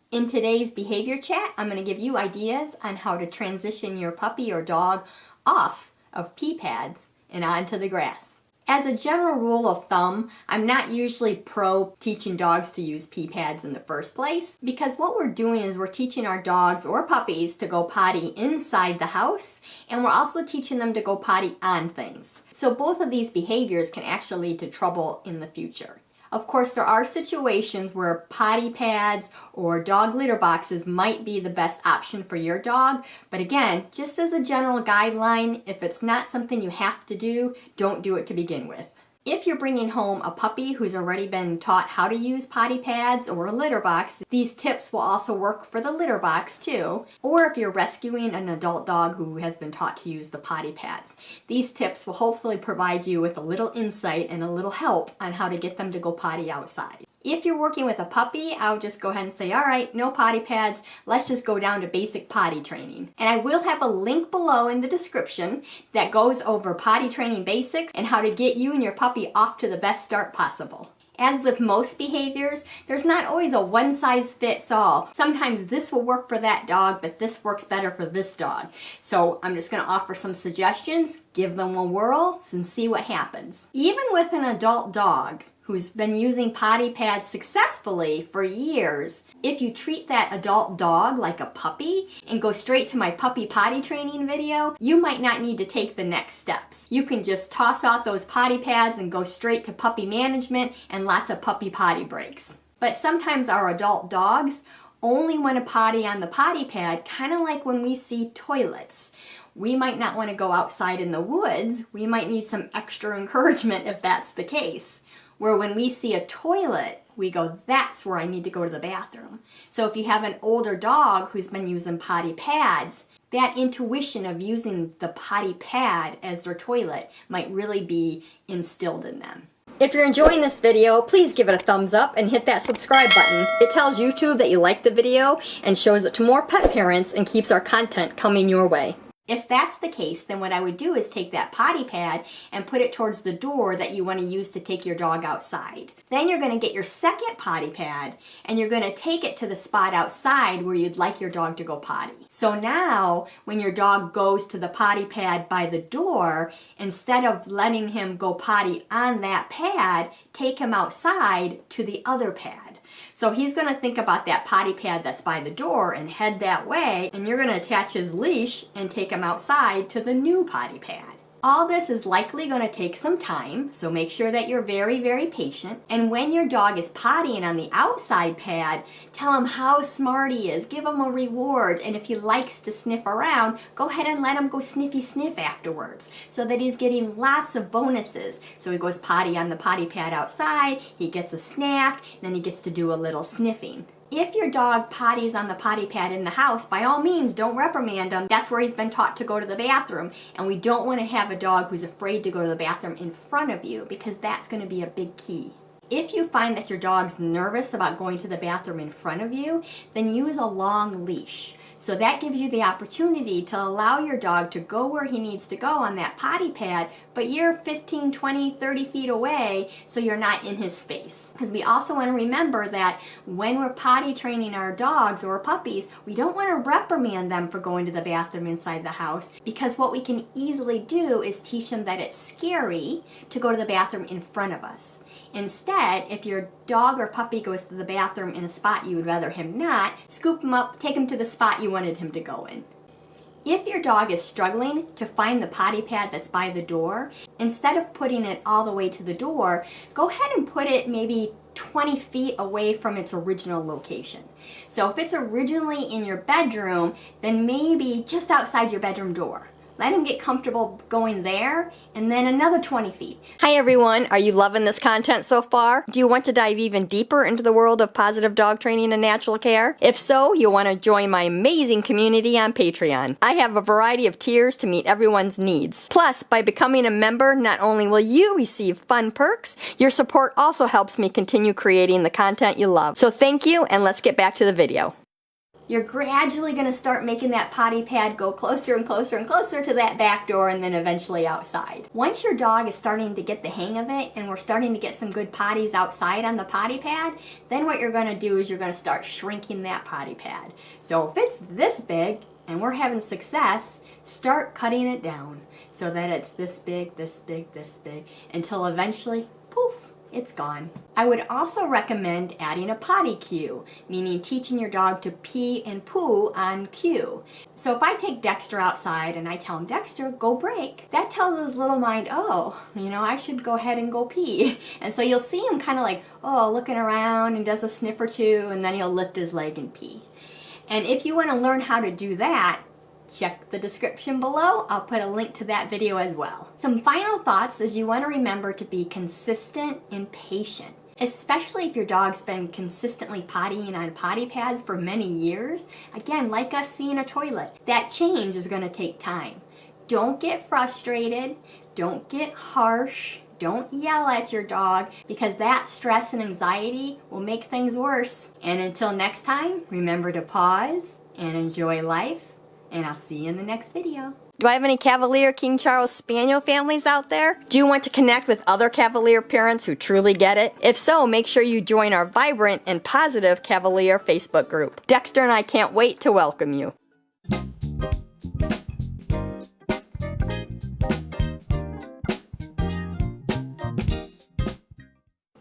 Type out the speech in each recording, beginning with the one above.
In today's behavior chat, I'm going to give you ideas on how to transition your puppy or dog off of pee pads and onto the grass. As a general rule of thumb, I'm not usually pro teaching dogs to use pee pads in the first place, because what we're doing is we're teaching our dogs or puppies to go potty inside the house, and we're also teaching them to go potty on things. So both of these behaviors can actually lead to trouble in the future. Of course, there are situations where potty pads or dog litter boxes might be the best option for your dog, but again, just as a general guideline, if it's not something you have to do, don't do it to begin with. If you're bringing home a puppy who's already been taught how to use potty pads or a litter box, these tips will also work for the litter box too. Or if you're rescuing an adult dog who has been taught to use the potty pads, these tips will hopefully provide you with a little insight and a little help on how to get them to go potty outside. If you're working with a puppy, I'll just go ahead and say, all right, no potty pads, let's just go down to basic potty training. And I will have a link below in the description that goes over potty training basics and how to get you and your puppy off to the best start possible. As with most behaviors, there's not always a one-size-fits-all. Sometimes this will work for that dog, but this works better for this dog. So I'm just going to offer some suggestions, give them a whirl, and see what happens. Even with an adult dog who's been using potty pads successfully for years, if you treat that adult dog like a puppy and go straight to my puppy potty training video, you might not need to take the next steps. You can just toss out those potty pads and go straight to puppy management and lots of puppy potty breaks. But sometimes our adult dogs only want to potty on the potty pad, kind of like when we see toilets. We might not want to go outside in the woods. We might need some extra encouragement if that's the case. Where when we see a toilet, we go, that's where I need to go to the bathroom. So if you have an older dog who's been using potty pads, that intuition of using the potty pad as their toilet might really be instilled in them. If you're enjoying this video, please give it a thumbs up and hit that subscribe button. It tells YouTube that you like the video and shows it to more pet parents and keeps our content coming your way. If that's the case, then what I would do is take that potty pad and put it towards the door that you want to use to take your dog outside. Then you're going to get your second potty pad and you're going to take it to the spot outside where you'd like your dog to go potty. So now, when your dog goes to the potty pad by the door, instead of letting him go potty on that pad, take him outside to the other pad. So he's going to think about that potty pad that's by the door and head that way, and you're going to attach his leash and take him outside to the new potty pad. All this is likely going to take some time, so make sure that you're very, very patient. And when your dog is pottying on the outside pad, tell him how smart he is. Give him a reward, and if he likes to sniff around, go ahead and let him go sniffy sniff afterwards, so that he's getting lots of bonuses. So he goes potty on the potty pad outside, he gets a snack, then he gets to do a little sniffing. If your dog potties on the potty pad in the house, by all means, don't reprimand him. That's where he's been taught to go to the bathroom. And we don't want to have a dog who's afraid to go to the bathroom in front of you, because that's going to be a big key. If you find that your dog's nervous about going to the bathroom in front of you, then use a long leash. So that gives you the opportunity to allow your dog to go where he needs to go on that potty pad, but you're 15, 20, 30 feet away, so you're not in his space. Because we also want to remember that when we're potty training our dogs or puppies, we don't want to reprimand them for going to the bathroom inside the house, because what we can easily do is teach them that it's scary to go to the bathroom in front of us. Instead, if your dog or puppy goes to the bathroom in a spot you would rather him not, scoop him up, take him to the spot you wanted him to go in. If your dog is struggling to find the potty pad that's by the door, instead of putting it all the way to the door, go ahead and put it maybe 20 feet away from its original location. So if it's originally in your bedroom, then maybe just outside your bedroom door. Let him get comfortable going there, and then another 20 feet. Hi everyone, are you loving this content so far? Do you want to dive even deeper into the world of positive dog training and natural care? If so, you'll want to join my amazing community on Patreon. I have a variety of tiers to meet everyone's needs. Plus, by becoming a member, not only will you receive fun perks, your support also helps me continue creating the content you love. So thank you, and let's get back to the video. you're gradually going to start making that potty pad go closer and closer and closer to that back door and then eventually outside. Once your dog is starting to get the hang of it and we're starting to get some good potties outside on the potty pad, then what you're going to do is you're going to start shrinking that potty pad. So if it's this big and we're having success, start cutting it down so that it's this big, this big, this big, until eventually, poof, it's gone. I would also recommend adding a potty cue, meaning teaching your dog to pee and poo on cue. So if I take Dexter outside and I tell him, Dexter, go break, that tells his little mind, oh, I should go ahead and go pee. And so you'll see him kind of like, oh, looking around and does a sniff or two, and then he'll lift his leg and pee. And if you want to learn how to do that, check the description below. I'll put a link to that video as well. Some final thoughts is you want to remember to be consistent and patient, especially if your dog's been consistently pottying on potty pads for many years. Again, like us seeing a toilet, that change is going to take time. Don't get frustrated. Don't get harsh. Don't yell at your dog, because that stress and anxiety will make things worse. And until next time, remember to pause and enjoy life. And I'll see you in the next video. Do I have any Cavalier King Charles Spaniel families out there? Do you want to connect with other Cavalier parents who truly get it? If so, make sure you join our vibrant and positive Cavalier Facebook group. Dexter and I can't wait to welcome you.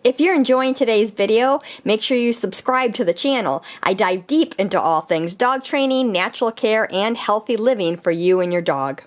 If you're enjoying today's video, make sure you subscribe to the channel. I dive deep into all things dog training, natural care, and healthy living for you and your dog.